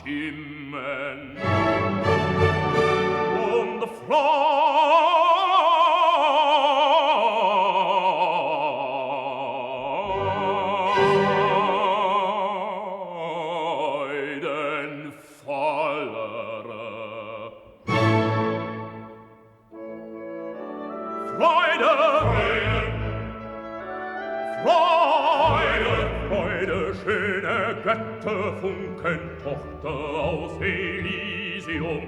Stimmen. Und freudenvollere Freude, schöne Götterfunken, Tochter aus Elysium.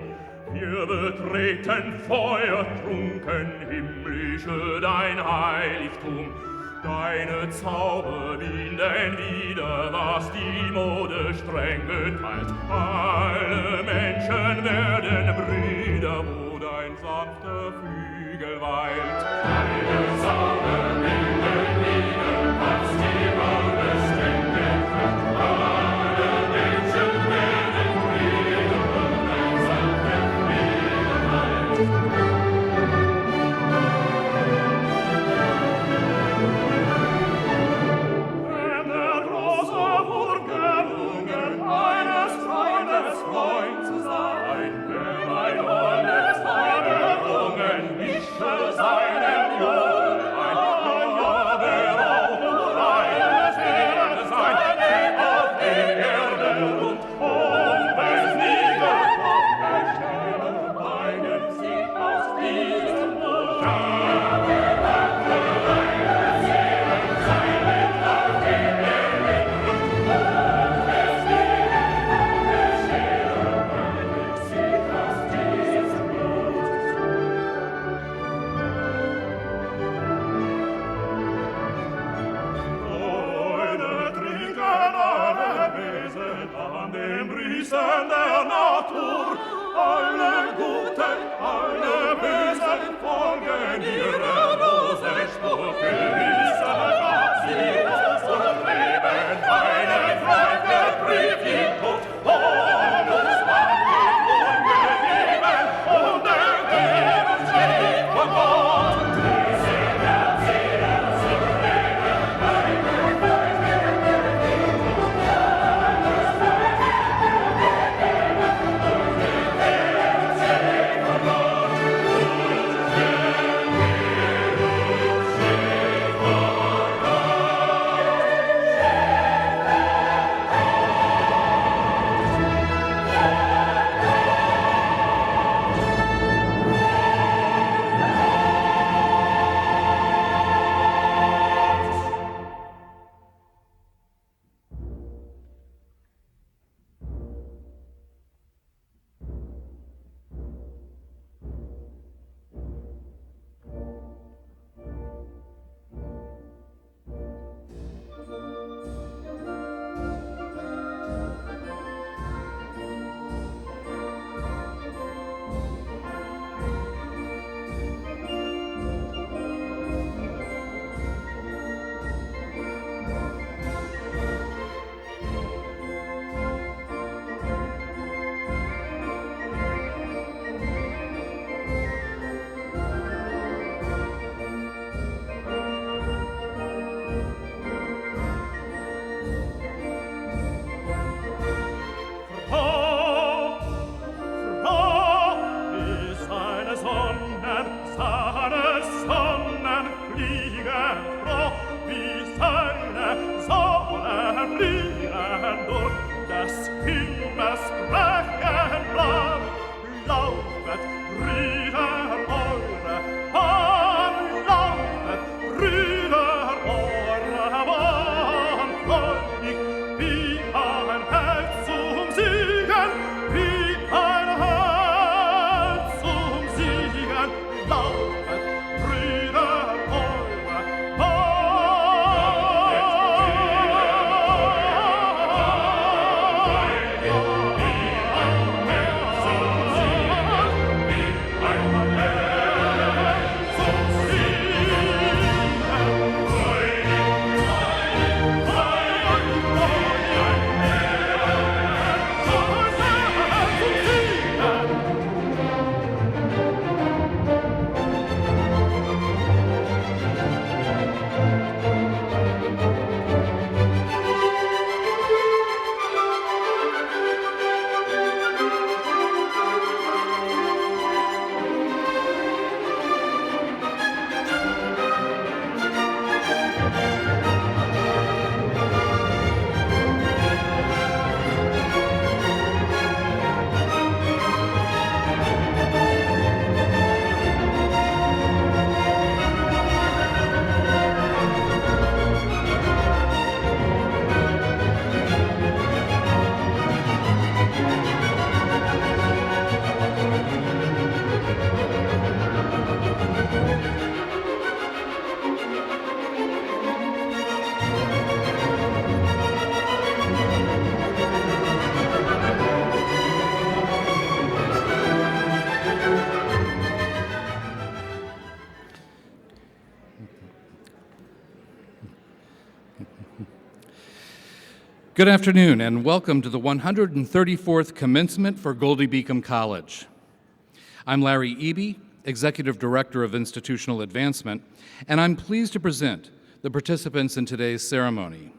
Wir betreten feuertrunken, himmlische dein Heiligtum. Deine Zauber binden wieder, was die Mode streng geteilt. Alle Menschen werden Brüder, wo dein sanfter Flügel weilt. Deine Zauber binden wieder, was die Mode streng geteilt. Alle Menschen werden Brüder, wo dein sanfter Flügel weilt. Freund zu sein, der mein Holdes Forderungen mische seinem Wohlsein, aber auch nur eines werde sein, auf der Erde ruht, und wenn sie Gott auf der Stelle weinen sich aus diesem Mund. Der Natur, alle Guten, alle Bösen folgen ihrer Rosenspur. Gewisse gab sie uns und Leben, einen Freund brief ihn tot, und uns war ihm ungegeben, und ergeben steht von Gott. Diese Herzchen zum Leben, einen Freund Good afternoon, and welcome to the 134th Commencement for Goldey-Beacom College. I'm Larry Eby, Executive Director of Institutional Advancement, and I'm pleased to present the participants in today's ceremony.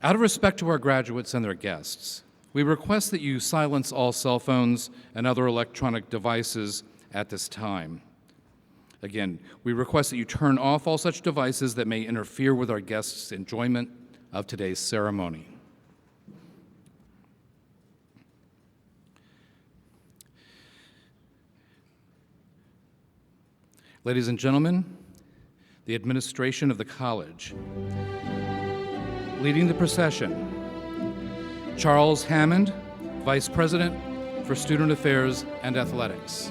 Out of respect to our graduates and their guests, we request that you silence all cell phones and other electronic devices at this time. Again, we request that you turn off all such devices that may interfere with our guests' enjoyment of today's ceremony. Ladies and gentlemen, the administration of the college. Leading the procession, Charles Hammond, Vice President for Student Affairs and Athletics.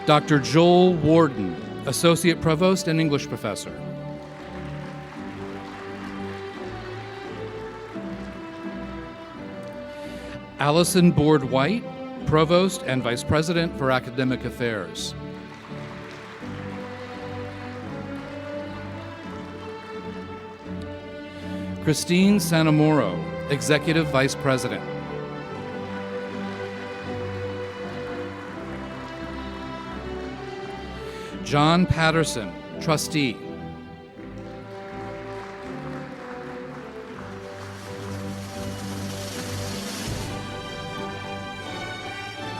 Dr. Joel Warden, Associate Provost and English Professor. Allison Board White, Provost and Vice President for Academic Affairs. Christine Sanamoro, Executive Vice President. John Patterson, Trustee.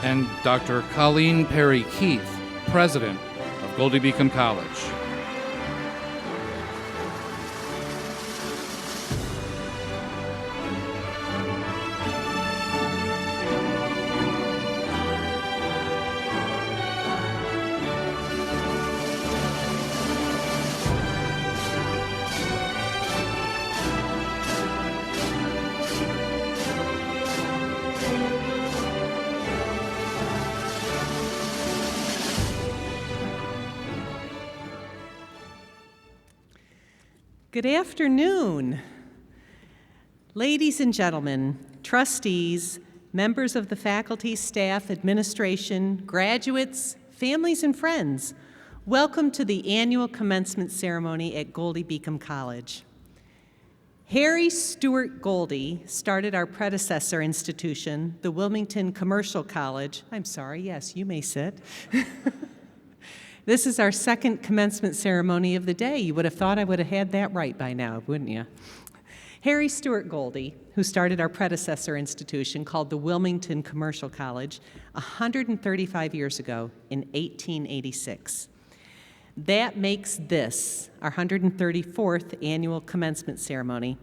And Dr. Colleen Perry Keith, President of Goldey-Beacom College. Good afternoon. Ladies and gentlemen, trustees, members of the faculty, staff, administration, graduates, families, and friends, welcome to the annual commencement ceremony at Goldey-Beacom College. Harry Stewart Goldey started our predecessor institution, the Wilmington Commercial College. I'm sorry, yes, you may sit. This is our second commencement ceremony of the day. You would have thought I would have had that right by now, wouldn't you? Harry Stewart Goldey, who started our predecessor institution called the Wilmington Commercial College 135 years ago in 1886. That makes this our 134th annual commencement ceremony,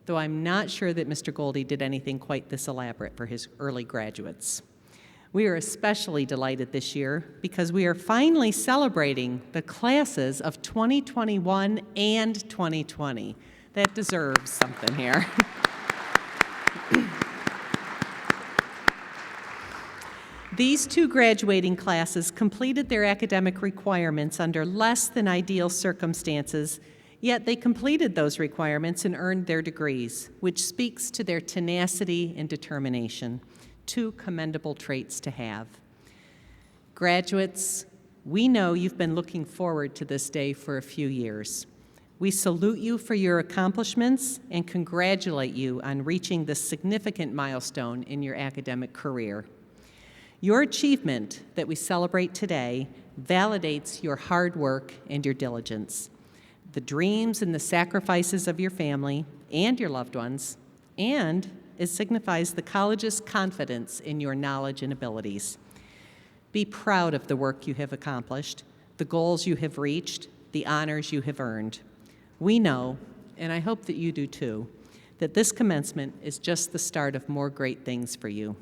though I'm not sure that Mr. Goldey did anything quite this elaborate for his early graduates. We are especially delighted this year because we are finally celebrating the classes of 2021 and 2020. That deserves something here. These two graduating classes completed their academic requirements under less than ideal circumstances, yet they completed those requirements and earned their degrees, which speaks to their tenacity and determination. Two commendable traits to have. Graduates, we know you've been looking forward to this day for a few years. We salute you for your accomplishments and congratulate you on reaching this significant milestone in your academic career. Your achievement that we celebrate today validates your hard work and your diligence, the dreams and the sacrifices of your family and your loved ones, and it signifies the college's confidence in your knowledge and abilities. Be proud of the work you have accomplished, the goals you have reached, the honors you have earned. We know, and I hope that you do too, that this commencement is just the start of more great things for you.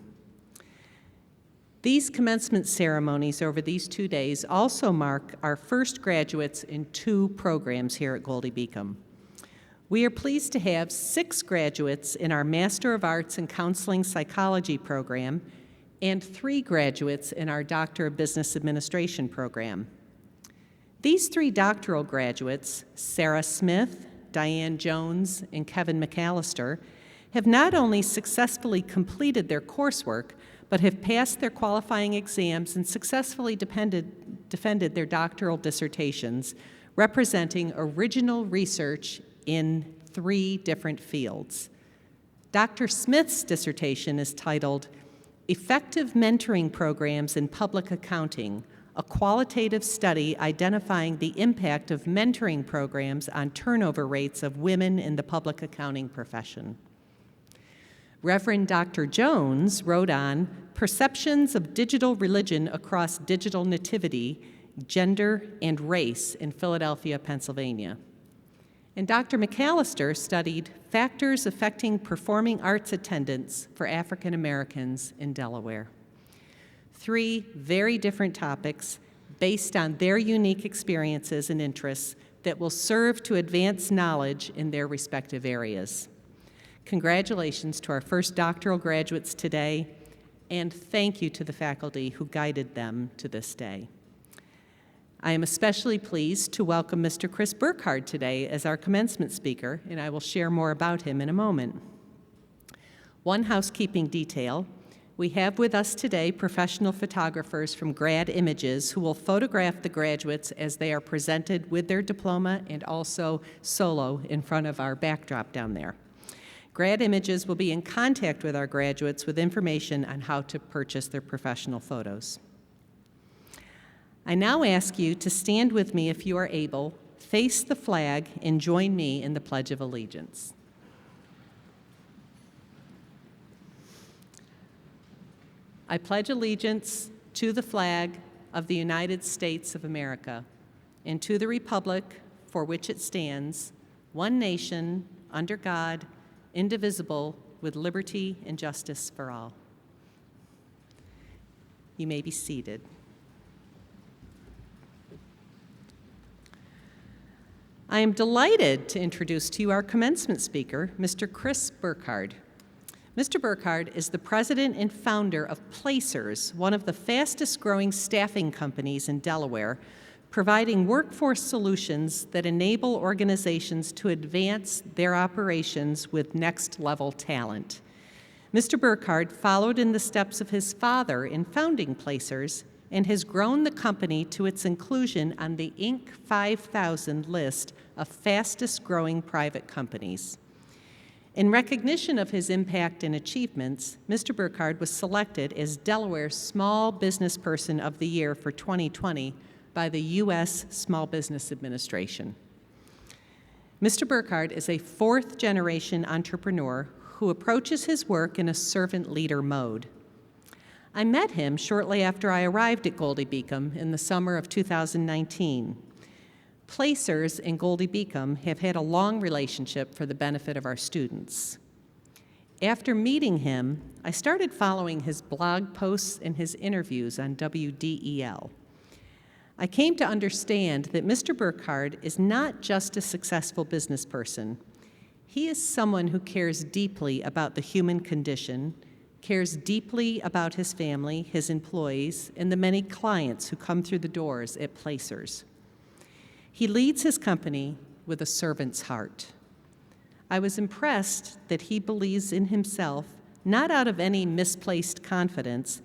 These commencement ceremonies over these 2 days also mark our first graduates in 2 programs here at Goldey-Beacom. We are pleased to have 6 graduates in our Master of Arts in Counseling Psychology program and 3 graduates in our Doctor of Business Administration program. These 3 doctoral graduates, Sarah Smith, Diane Jones, and Kevin McAllister, have not only successfully completed their coursework, but have passed their qualifying exams and successfully defended their doctoral dissertations representing original research in 3 different fields. Dr. Smith's dissertation is titled Effective Mentoring Programs in Public Accounting, a qualitative study identifying the impact of mentoring programs on turnover rates of women in the public accounting profession. Reverend Dr. Jones wrote on Perceptions of Digital Religion Across Digital Nativity, Gender, and Race in Philadelphia, Pennsylvania. And Dr. McAllister studied Factors Affecting Performing Arts Attendance for African Americans in Delaware. 3 very different topics based on their unique experiences and interests that will serve to advance knowledge in their respective areas. Congratulations to our first doctoral graduates today, and thank you to the faculty who guided them to this day. I am especially pleased to welcome Mr. Chris Burkhardt today as our commencement speaker, and I will share more about him in a moment. One housekeeping detail: we have with us today professional photographers from Grad Images who will photograph the graduates as they are presented with their diploma and also solo in front of our backdrop down there. Grad Images will be in contact with our graduates with information on how to purchase their professional photos. I now ask you to stand with me if you are able, face the flag, and join me in the Pledge of Allegiance. I pledge allegiance to the flag of the United States of America and to the republic for which it stands, one nation, under God, indivisible, with liberty and justice for all. You may be seated. I am delighted to introduce to you our commencement speaker, Mr. Chris Burkhardt. Mr. Burkhardt is the president and founder of Placers, one of the fastest-growing staffing companies in Delaware, providing workforce solutions that enable organizations to advance their operations with next-level talent. Mr. Burkhardt followed in the steps of his father in founding Placers and has grown the company to its inclusion on the Inc. 5000 list of fastest-growing private companies. In recognition of his impact and achievements, Mr. Burkhardt was selected as Delaware's Small Business Person of the Year for 2020 by the U.S. Small Business Administration. Mr. Burkhardt is a 4th-generation entrepreneur who approaches his work in a servant leader mode. I met him shortly after I arrived at Goldey-Beacom in the summer of 2019. Placers and Goldey-Beacom have had a long relationship for the benefit of our students. After meeting him, I started following his blog posts and his interviews on WDEL. I came to understand that Mr. Burkhardt is not just a successful business person. He is someone who cares deeply about the human condition, cares deeply about his family, his employees, and the many clients who come through the doors at Placers. He leads his company with a servant's heart. I was impressed that he believes in himself, not out of any misplaced confidence,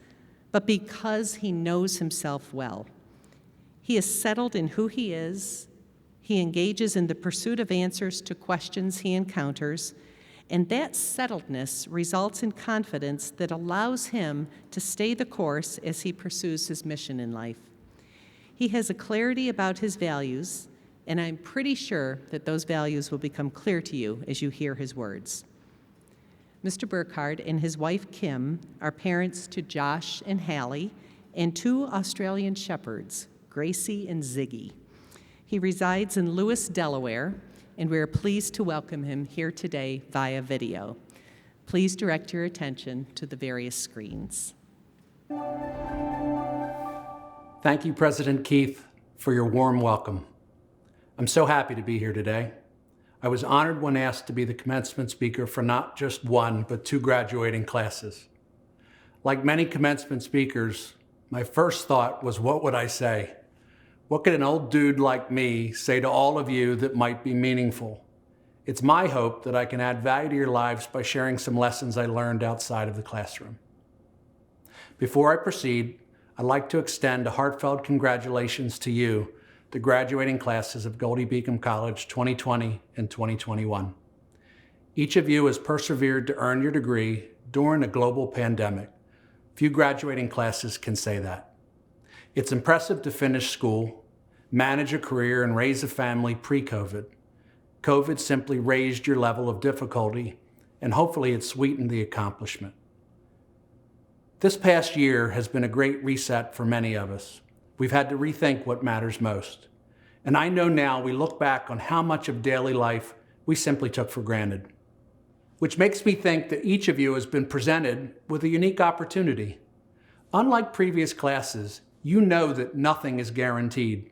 but because he knows himself well. He is settled in who he is, he engages in the pursuit of answers to questions he encounters, and that settledness results in confidence that allows him to stay the course as he pursues his mission in life. He has a clarity about his values, and I'm pretty sure that those values will become clear to you as you hear his words. Mr. Burkhardt and his wife, Kim, are parents to Josh and Hallie and 2 Australian shepherds, Gracie and Ziggy. He resides in Lewis, Delaware, and we are pleased to welcome him here today via video. Please direct your attention to the various screens. Thank you, President Keith, for your warm welcome. I'm so happy to be here today. I was honored when asked to be the commencement speaker for not just 1, but 2 graduating classes. Like many commencement speakers, my first thought was, what would I say? What could an old dude like me say to all of you that might be meaningful? It's my hope that I can add value to your lives by sharing some lessons I learned outside of the classroom. Before I proceed, I'd like to extend a heartfelt congratulations to you, the graduating classes of Goldey-Beacom College 2020 and 2021. Each of you has persevered to earn your degree during a global pandemic. Few graduating classes can say that. It's impressive to finish school, manage a career, and raise a family pre-COVID. COVID simply raised your level of difficulty, and hopefully it sweetened the accomplishment. This past year has been a great reset for many of us. We've had to rethink what matters most. And I know now we look back on how much of daily life we simply took for granted. Which makes me think that each of you has been presented with a unique opportunity. Unlike previous classes, you know that nothing is guaranteed.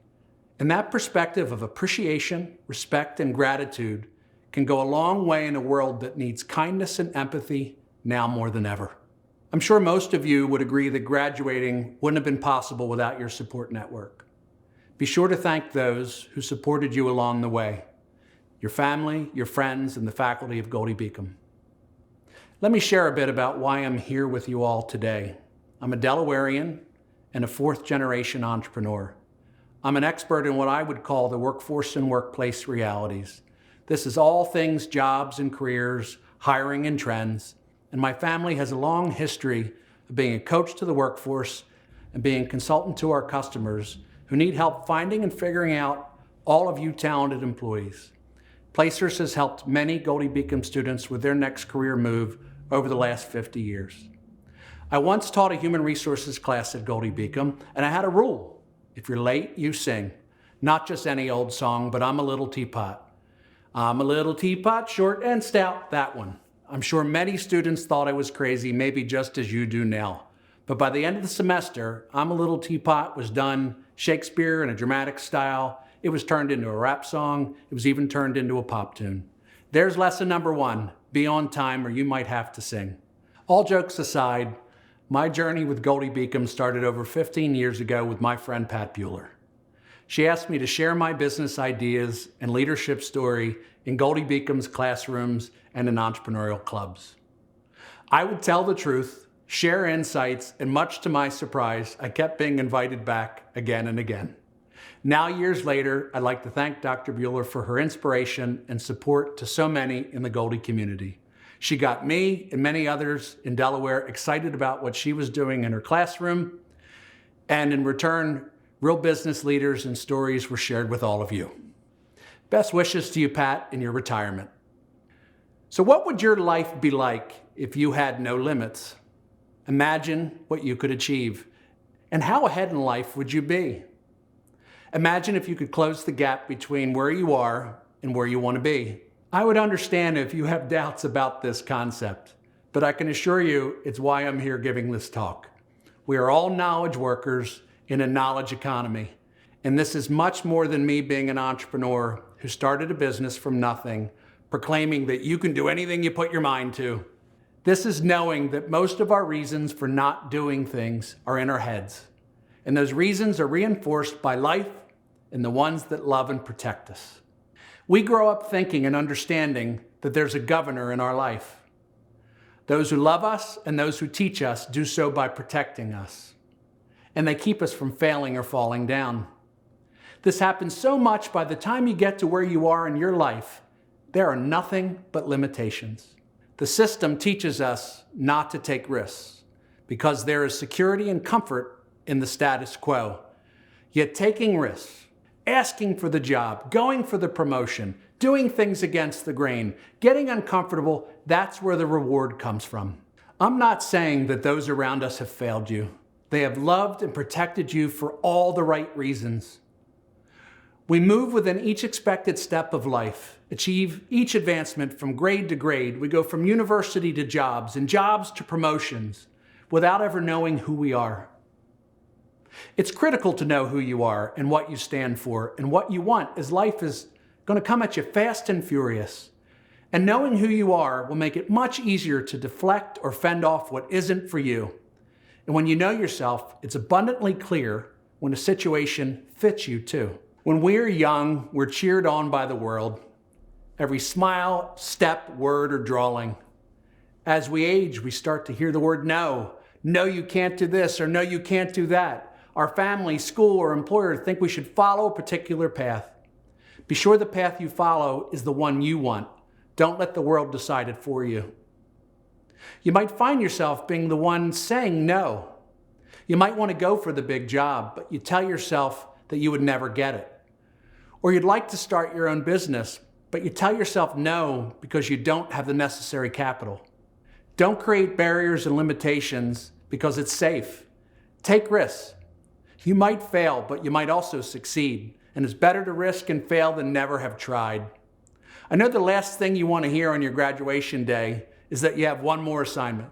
And that perspective of appreciation, respect, and gratitude can go a long way in a world that needs kindness and empathy now more than ever. I'm sure most of you would agree that graduating wouldn't have been possible without your support network. Be sure to thank those who supported you along the way, your family, your friends, and the faculty of Goldey-Beacom. Let me share a bit about why I'm here with you all today. I'm a Delawarean and a fourth-generation entrepreneur. I'm an expert in what I would call the workforce and workplace realities. This is all things jobs and careers, hiring and trends, and my family has a long history of being a coach to the workforce and being a consultant to our customers who need help finding and figuring out all of you talented employees. Placers has helped many Goldey-Beacom students with their next career move over the last 50 years. I once taught a human resources class at Goldey-Beacom, and I had a rule. If you're late, you sing. Not just any old song, but I'm a little teapot. I'm a little teapot, short and stout, that one. I'm sure many students thought I was crazy, maybe just as you do now. But by the end of the semester, I'm a little teapot was done Shakespeare in a dramatic style. It was turned into a rap song. It was even turned into a pop tune. There's lesson number one, be on time or you might have to sing. All jokes aside, my journey with Goldey-Beacom started over 15 years ago with my friend Pat Bueller. She asked me to share my business ideas and leadership story in Goldey-Beacom's classrooms and in entrepreneurial clubs. I would tell the truth, share insights, and much to my surprise, I kept being invited back again and again. Now, years later, I'd like to thank Dr. Bueller for her inspiration and support to so many in the Goldey community. She got me and many others in Delaware excited about what she was doing in her classroom, and in return, real business leaders and stories were shared with all of you. Best wishes to you, Pat, in your retirement. So what would your life be like if you had no limits? Imagine what you could achieve. And how ahead in life would you be? Imagine if you could close the gap between where you are and where you want to be. I would understand if you have doubts about this concept, but I can assure you it's why I'm here giving this talk. We are all knowledge workers in a knowledge economy, and this is much more than me being an entrepreneur who started a business from nothing, proclaiming that you can do anything you put your mind to. This is knowing that most of our reasons for not doing things are in our heads, and those reasons are reinforced by life and the ones that love and protect us. We grow up thinking and understanding that there's a governor in our life. Those who love us and those who teach us do so by protecting us, and they keep us from failing or falling down. This happens so much by the time you get to where you are in your life, there are nothing but limitations. The system teaches us not to take risks because there is security and comfort in the status quo. Yet taking risks, asking for the job, going for the promotion, doing things against the grain, getting uncomfortable, that's where the reward comes from. I'm not saying that those around us have failed you. They have loved and protected you for all the right reasons. We move within each expected step of life, achieve each advancement from grade to grade. We go from university to jobs and jobs to promotions without ever knowing who we are. It's critical to know who you are and what you stand for and what you want, as life is going to come at you fast and furious. And knowing who you are will make it much easier to deflect or fend off what isn't for you. And when you know yourself, it's abundantly clear when a situation fits you too. When we're young, we're cheered on by the world. Every smile, step, word, or drawing. As we age, we start to hear the word no no, you can't do this, or no, you can't do that. Our family, school, or employer think we should follow a particular path. Be sure the path you follow is the one you want. Don't let the world decide it for you. You might find yourself being the one saying no. You might want to go for the big job, but you tell yourself that you would never get it. Or you'd like to start your own business, but you tell yourself no because you don't have the necessary capital. Don't create barriers and limitations because it's safe. Take risks. You might fail, but you might also succeed, and it's better to risk and fail than never have tried. I know the last thing you want to hear on your graduation day is that you have one more assignment.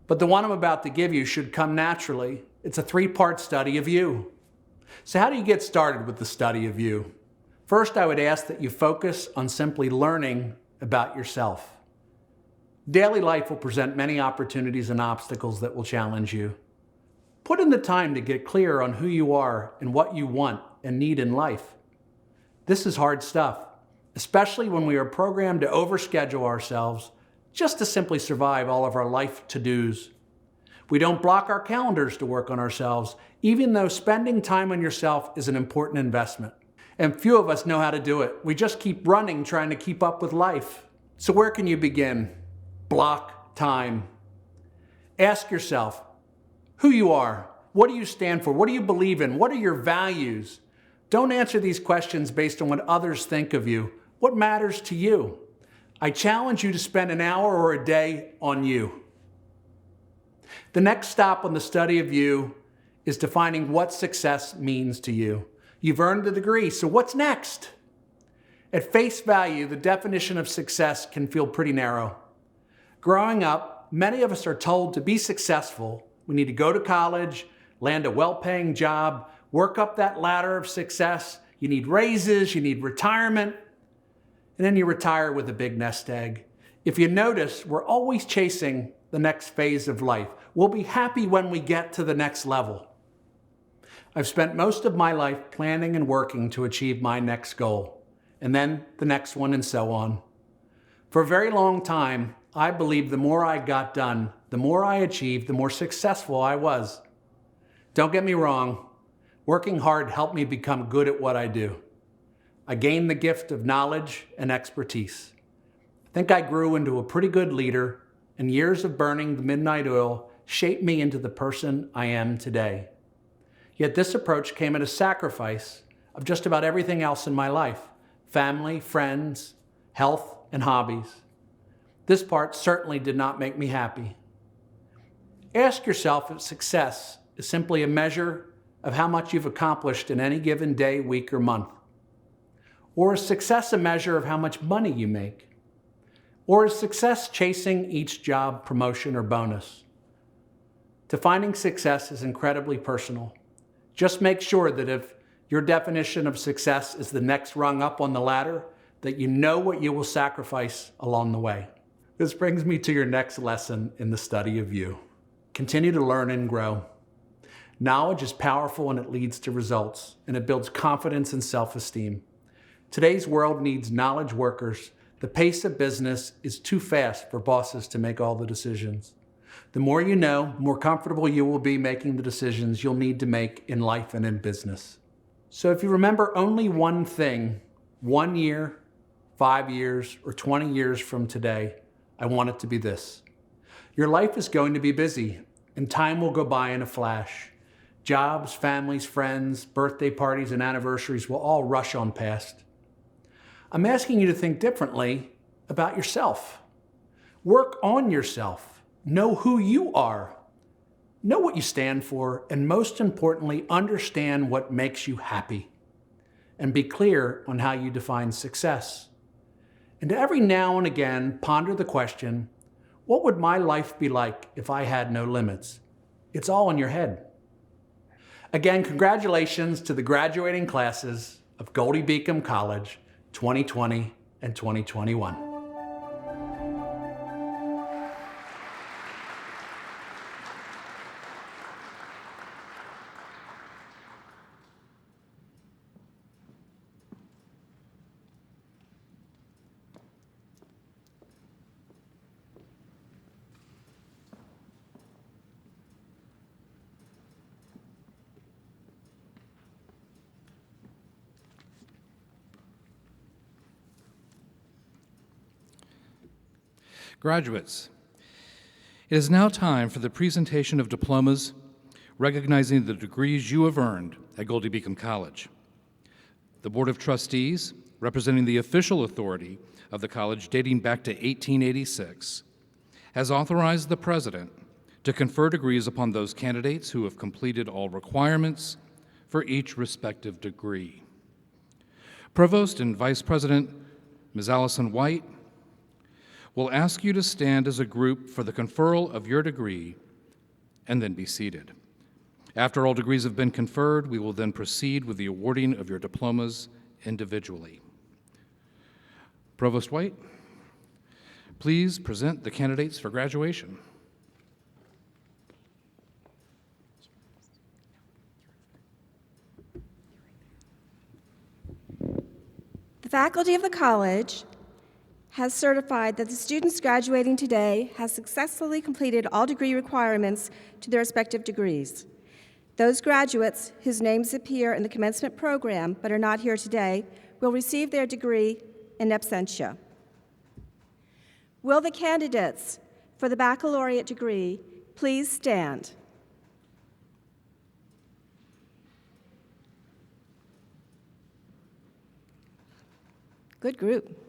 But the one I'm about to give you should come naturally. It's a 3-part study of you. So how do you get started with the study of you? First, I would ask that you focus on simply learning about yourself. Daily life will present many opportunities and obstacles that will challenge you. Put in the time to get clear on who you are and what you want and need in life. This is hard stuff, especially when we are programmed to overschedule ourselves just to simply survive all of our life to-dos. We don't block our calendars to work on ourselves, even though spending time on yourself is an important investment. And few of us know how to do it. We just keep running, trying to keep up with life. So where can you begin? Block time. Ask yourself who you are. What do you stand for? What do you believe in? What are your values? Don't answer these questions based on what others think of you. What matters to you? I challenge you to spend an hour or a day on you. The next stop on the study of you is defining what success means to you. You've earned the degree, so what's next? At face value, the definition of success can feel pretty narrow. Growing up, many of us are told to be successful, we need to go to college, land a well-paying job, work up that ladder of success. You need raises, you need retirement, and then you retire with a big nest egg. If you notice, we're always chasing the next phase of life. We'll be happy when we get to the next level. I've spent most of my life planning and working to achieve my next goal, and then the next one, and so on. For a very long time, I believed the more I got done, the more I achieved, the more successful I was. Don't get me wrong, working hard helped me become good at what I do. I gained the gift of knowledge and expertise. I think I grew into a pretty good leader, and years of burning the midnight oil shaped me into the person I am today. Yet this approach came at a sacrifice of just about everything else in my life: family, friends, health, and hobbies. This part certainly did not make me happy. Ask yourself if success is simply a measure of how much you've accomplished in any given day, week, or month. Or is success a measure of how much money you make? Or is success chasing each job, promotion, or bonus? Defining success is incredibly personal. Just make sure that if your definition of success is the next rung up on the ladder, that you know what you will sacrifice along the way. This brings me to your next lesson in the study of you. Continue to learn and grow. Knowledge is powerful and it leads to results, and it builds confidence and self-esteem. Today's world needs knowledge workers. The pace of business is too fast for bosses to make all the decisions. The more you know, the more comfortable you will be making the decisions you'll need to make in life and in business. So if you remember only one thing, 1 year, 5 years, or 20 years from today, I want it to be this. Your life is going to be busy, and time will go by in a flash. Jobs, families, friends, birthday parties, and anniversaries will all rush on past. I'm asking you to think differently about yourself. Work on yourself. Know who you are. Know what you stand for, and most importantly, understand what makes you happy. And be clear on how you define success. And every now and again, ponder the question, what would my life be like if I had no limits? It's all in your head. Again, congratulations to the graduating classes of Goldey-Beacom College 2020 and 2021. Graduates, it is now time for the presentation of diplomas recognizing the degrees you have earned at Goldey-Beacom College. The Board of Trustees, representing the official authority of the college dating back to 1886, has authorized the President to confer degrees upon those candidates who have completed all requirements for each respective degree. Provost and Vice President Ms. Allison White will ask you to stand as a group for the conferral of your degree and then be seated. After all degrees have been conferred, we will then proceed with the awarding of your diplomas individually. Provost White, please present the candidates for graduation. The faculty of the college has certified that the students graduating today have successfully completed all degree requirements to their respective degrees. Those graduates whose names appear in the commencement program but are not here today will receive their degree in absentia. Will the candidates for the baccalaureate degree please stand? Good group.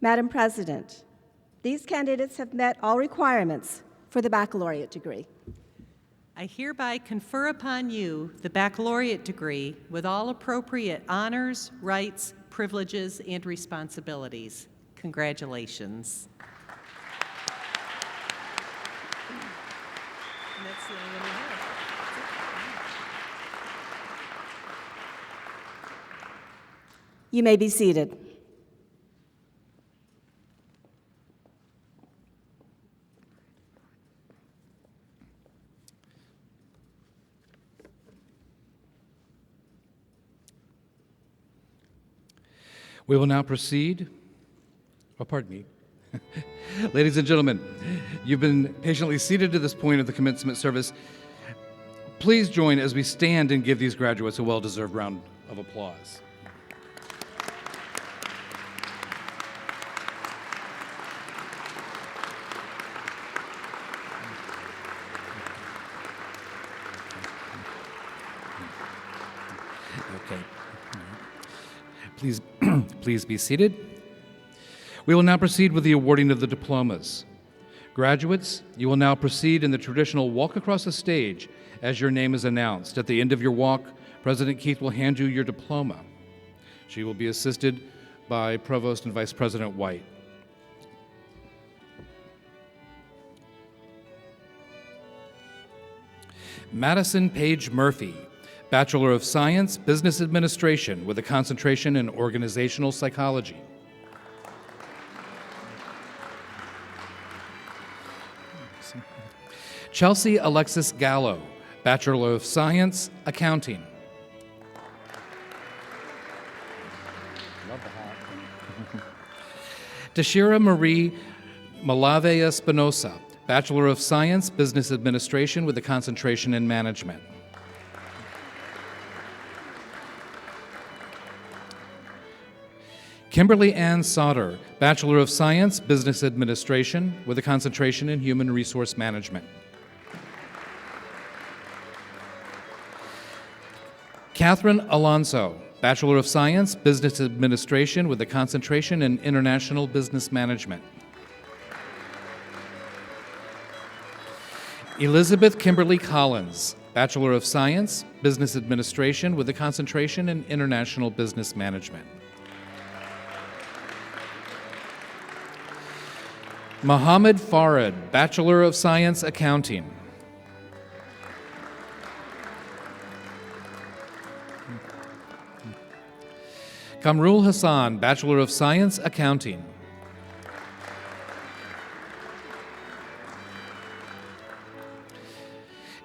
Madam President, these candidates have met all requirements for the baccalaureate degree. I hereby confer upon you the baccalaureate degree with all appropriate honors, rights, privileges, and responsibilities. Congratulations. And that's the only one we have. You may be seated. We will now proceed. Oh, pardon me. Ladies and gentlemen, you've been patiently seated to this point of the commencement service. Please join as we stand and give these graduates a well-deserved round of applause. Okay. Please be seated. We will now proceed with the awarding of the diplomas. Graduates, you will now proceed in the traditional walk across the stage as your name is announced. At the end of your walk, President Keith will hand you your diploma. She will be assisted by Provost and Vice President White. Madison Page Murphy, Bachelor of Science, Business Administration with a concentration in Organizational Psychology. Chelsea Alexis Gallo, Bachelor of Science, Accounting. Love the hat. Tashira Marie Malave Espinosa, Bachelor of Science, Business Administration with a concentration in Management. Kimberly Ann Sauter, Bachelor of Science, Business Administration with a concentration in Human Resource Management. Catherine Alonso, Bachelor of Science, Business Administration with a concentration in International Business Management. Elizabeth Kimberly Collins, Bachelor of Science, Business Administration with a concentration in International Business Management. Mohammed Farid, Bachelor of Science, Accounting. Kamrul Hassan, Bachelor of Science, Accounting.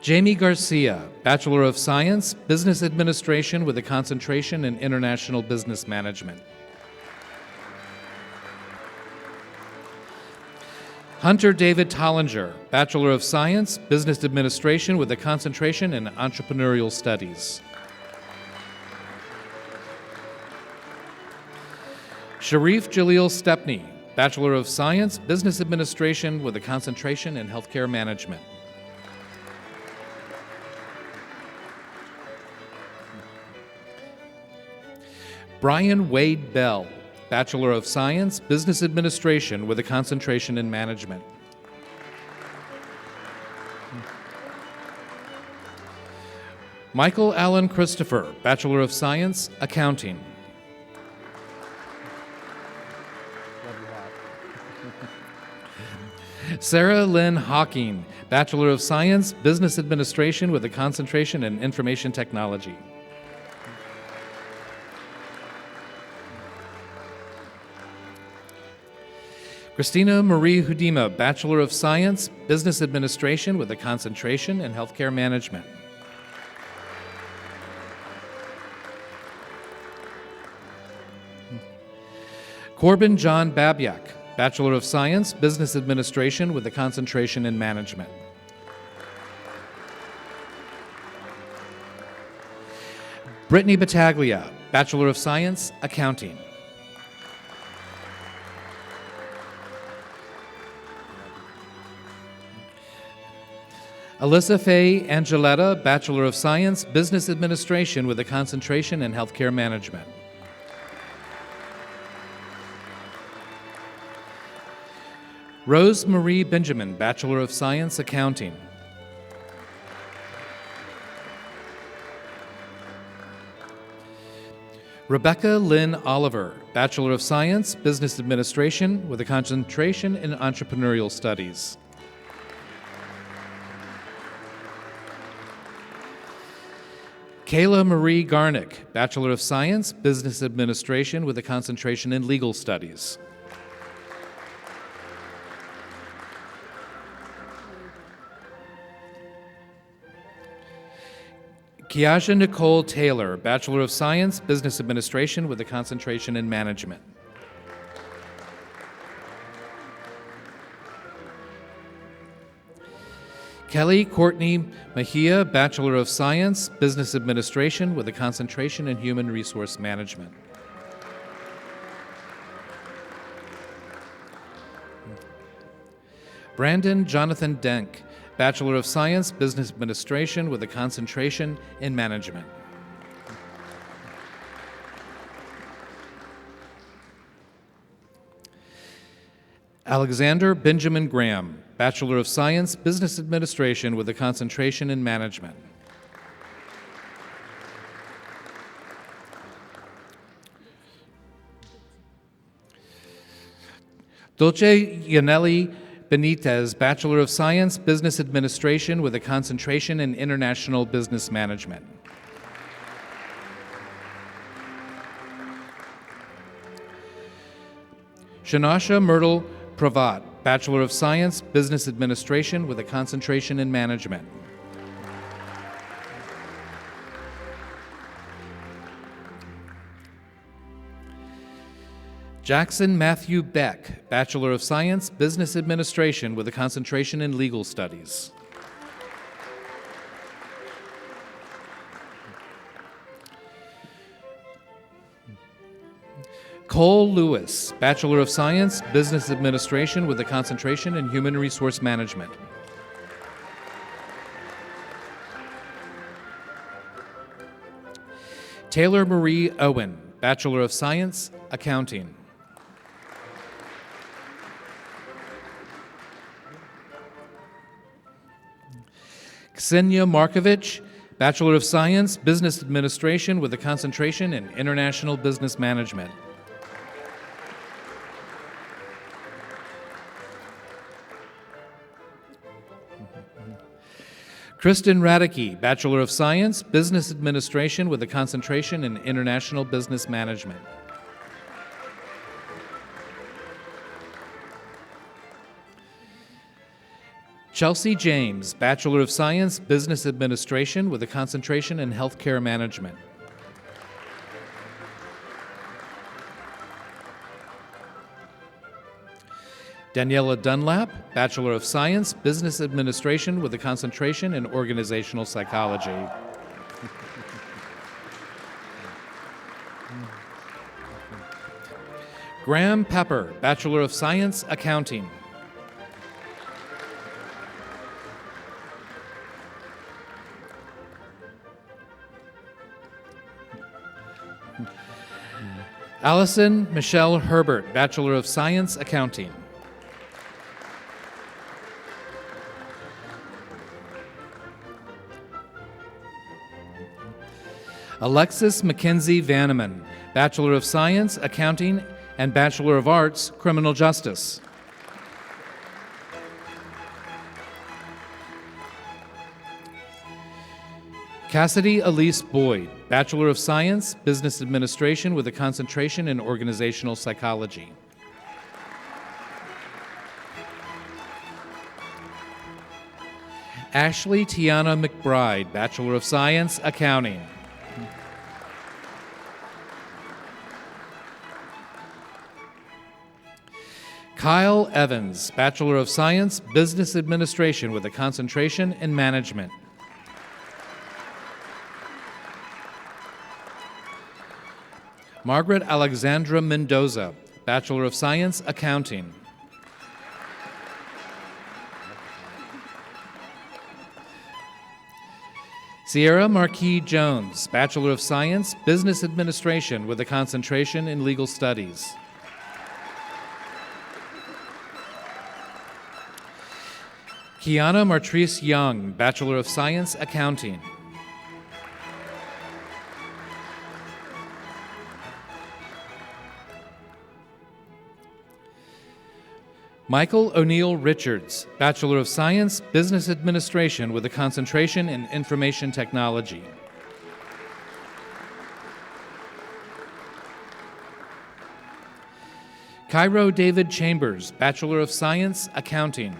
Jamie Garcia, Bachelor of Science, Business Administration with a concentration in International Business Management. Hunter David Tollinger, Bachelor of Science, Business Administration with a concentration in Entrepreneurial Studies. Sharif Jaleel Stepney, Bachelor of Science, Business Administration with a concentration in Healthcare Management. Brian Wade Bell, Bachelor of Science, Business Administration with a concentration in Management. Michael Allen Christopher, Bachelor of Science, Accounting. Sarah Lynn Hawking, Bachelor of Science, Business Administration with a concentration in Information Technology. Christina Marie Hudima, Bachelor of Science, Business Administration with a concentration in Healthcare Management. Corbin John Babyak, Bachelor of Science, Business Administration with a concentration in Management. Brittany Battaglia, Bachelor of Science, Accounting. Alyssa Faye Angeletta, Bachelor of Science, Business Administration with a concentration in Healthcare Management. Rose Marie Benjamin, Bachelor of Science, Accounting. Rebecca Lynn Oliver, Bachelor of Science, Business Administration with a concentration in Entrepreneurial Studies. Kayla Marie Garnick, Bachelor of Science, Business Administration with a concentration in Legal Studies. Kiaja Nicole Taylor, Bachelor of Science, Business Administration with a concentration in Management. Kelly Courtney Mejia, Bachelor of Science, Business Administration with a concentration in Human Resource Management. Brandon Jonathan Denk, Bachelor of Science, Business Administration with a concentration in Management. Alexander Benjamin Graham, Bachelor of Science, Business Administration with a concentration in Management. Dolce Yaneli Benitez, Bachelor of Science, Business Administration with a concentration in International Business Management. Shanasha Myrtle Pravat, Bachelor of Science, Business Administration with a concentration in Management. Jackson Matthew Beck, Bachelor of Science, Business Administration with a concentration in Legal Studies. Cole Lewis, Bachelor of Science, Business Administration with a concentration in Human Resource Management. Taylor Marie Owen, Bachelor of Science, Accounting. Ksenia Markovich, Bachelor of Science, Business Administration with a concentration in International Business Management. Kristen Radicke, Bachelor of Science, Business Administration with a concentration in International Business Management. Chelsea James, Bachelor of Science, Business Administration with a concentration in Healthcare Management. Daniela Dunlap, Bachelor of Science, Business Administration with a concentration in Organizational Psychology. Graham Pepper, Bachelor of Science, Accounting. Allison Michelle Herbert, Bachelor of Science, Accounting. Alexis Mackenzie Vanneman, Bachelor of Science, Accounting, and Bachelor of Arts, Criminal Justice. Cassidy Elise Boyd, Bachelor of Science, Business Administration with a concentration in Organizational Psychology. Ashley Tiana McBride, Bachelor of Science, Accounting. Kyle Evans, Bachelor of Science, Business Administration with a concentration in Management. Margaret Alexandra Mendoza, Bachelor of Science, Accounting. Sierra Marquis Jones, Bachelor of Science, Business Administration with a concentration in Legal Studies. Kiana Martrice Young, Bachelor of Science, Accounting. Michael O'Neill Richards, Bachelor of Science, Business Administration with a concentration in Information Technology. Cairo David Chambers, Bachelor of Science, Accounting.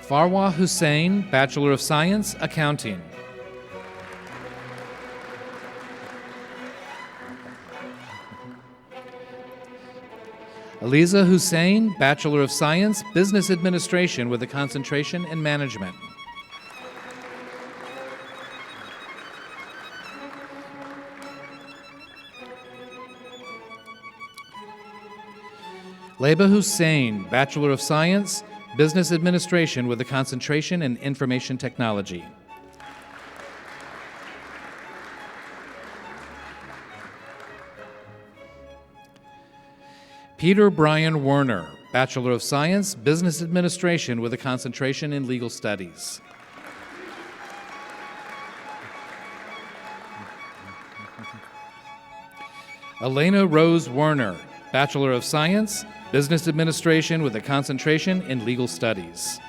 Farwa Hussein, Bachelor of Science, Accounting. Aliza Hussein, Bachelor of Science, Business Administration with a concentration in Management. Leba Hussein, Bachelor of Science, Business Administration with a concentration in Information Technology. Peter Brian Werner, Bachelor of Science, Business Administration with a concentration in Legal Studies. Elena Rose Werner, Bachelor of Science, Business Administration with a concentration in Legal Studies.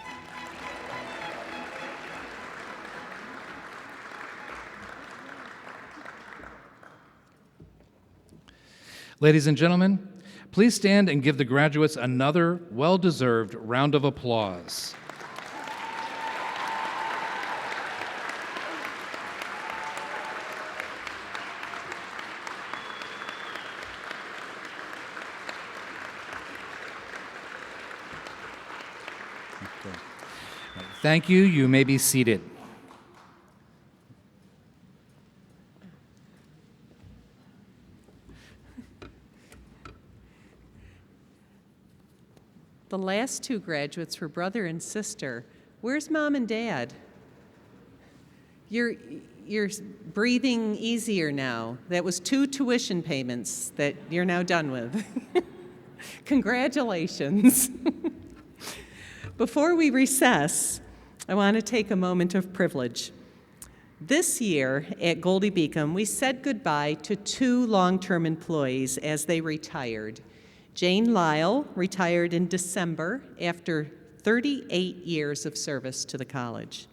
Ladies and gentlemen, please stand and give the graduates another well-deserved round of applause. Thank you. You may be seated. The last two graduates were brother and sister. Where's mom and dad? You're breathing easier now. That was 2 tuition payments that you're now done with. Congratulations. Before we recess, I want to take a moment of privilege. This year at Goldey-Beacom, we said goodbye to 2 long-term employees as they retired. Jane Lyle retired in December after 38 years of service to the college.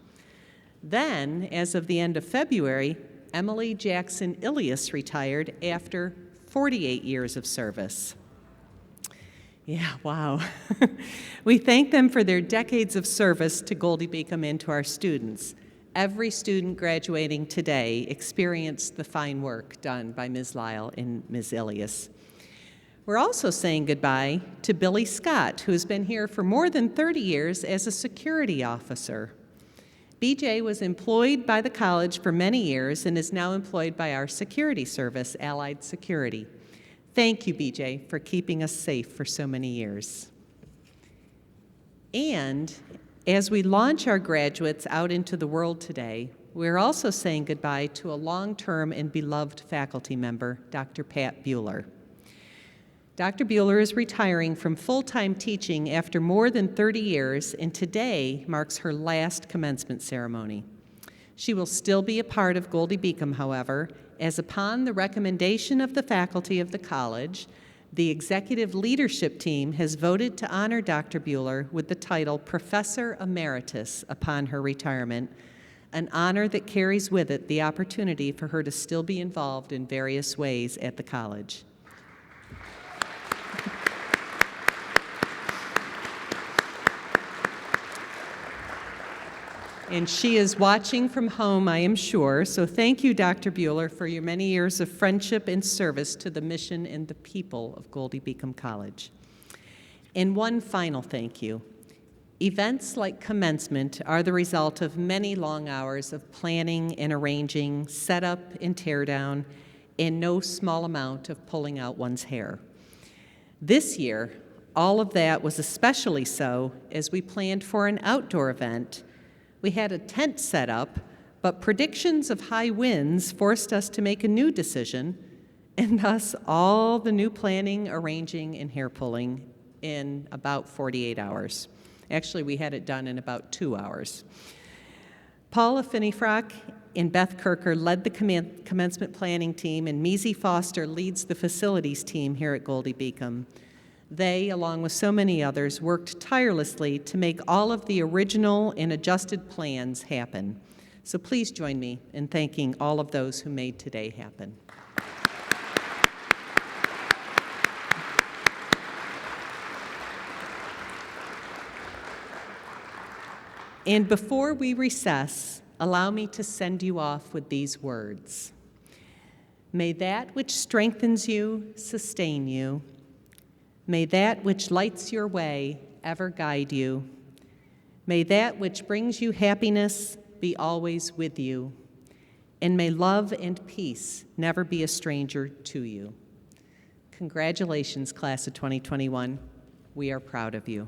Then, as of the end of February, Emily Jackson Ilias retired after 48 years of service. Yeah, wow. We thank them for their decades of service to Goldey-Beacom and to our students. Every student graduating today experienced the fine work done by Ms. Lyle and Ms. Ilias. We're also saying goodbye to Billy Scott, who has been here for more than 30 years as a security officer. BJ was employed by the college for many years and is now employed by our security service, Allied Security. Thank you, BJ, for keeping us safe for so many years. And as we launch our graduates out into the world today, we're also saying goodbye to a long-term and beloved faculty member, Dr. Pat Bueller. Dr. Bueller is retiring from full-time teaching after more than 30 years, and today marks her last commencement ceremony. She will still be a part of Goldey-Beacom, however, as upon the recommendation of the faculty of the college, the executive leadership team has voted to honor Dr. Bueller with the title Professor Emeritus upon her retirement, an honor that carries with it the opportunity for her to still be involved in various ways at the college. And she is watching from home, I am sure, so thank you, Dr. Bueller, for your many years of friendship and service to the mission and the people of Goldey-Beacom College. And one final thank you. Events like Commencement are the result of many long hours of planning and arranging, setup and teardown, and no small amount of pulling out one's hair. This year, all of that was especially so as we planned for an outdoor event. We had a tent set up, but predictions of high winds forced us to make a new decision, and thus all the new planning, arranging, and hair pulling in about 48 hours. Actually, we had it done in about 2 hours. Paula Finneyfrock and Beth Kirker led the commencement planning team, and Measy Foster leads the facilities team here at Goldey-Beacom. They, along with so many others, worked tirelessly to make all of the original and adjusted plans happen. So please join me in thanking all of those who made today happen. And before we recess, allow me to send you off with these words. May that which strengthens you sustain you. May that which lights your way ever guide you. May that which brings you happiness be always with you. And may love and peace never be a stranger to you. Congratulations, class of 2021. We are proud of you.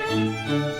Thank